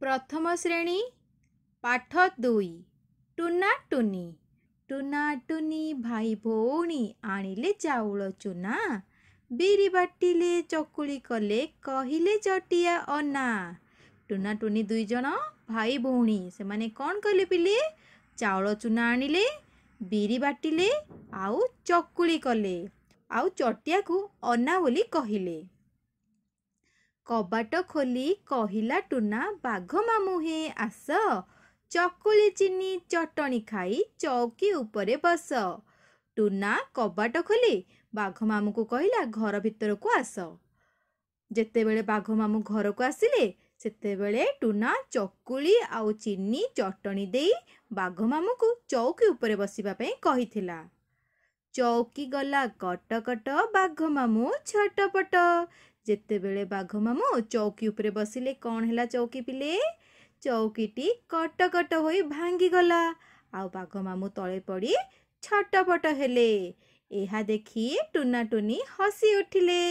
प्रथम श्रेणी पाठ 2 टुना टुनी टुना टुनी भाई भौणी आनिले चाउल चुना बिरी बाटिले चकुली कले कहिले जटिया अना। टुना टुनी दुई जन भाई भौणी से माने कौन कले पिले चाउल चुना आनिले बिरी बाटिले आउ चकुली कले आउ चटिया को अना बोली कहिले। कबाट खोली कहिला टुना बाघ मामू हे आस चकुली चिनी चटणी खाई चौकी उपरे बस। टुना कबाट खोली बाघ मामू को कहिला घर भितर को आस। जेतेबेले बाघ मामू घर को आसिले सेतेबेले टुना चकुली आउ चिनी चटणी देई बाघ मामू को चौकी उपरे बसिबा पई कहिथिला। चौकी गला कट कट बाघ मामू छटपट। जेतेबेले बाघ मामू चौकी उपरे बसिले कौन हैला चौकी पिले चौकीटी कट कट होई भांगी गला आउ बाघ मामू तळे पड़ी छटपट हेले। एहा देखी टुना टुनी हसी उठिले।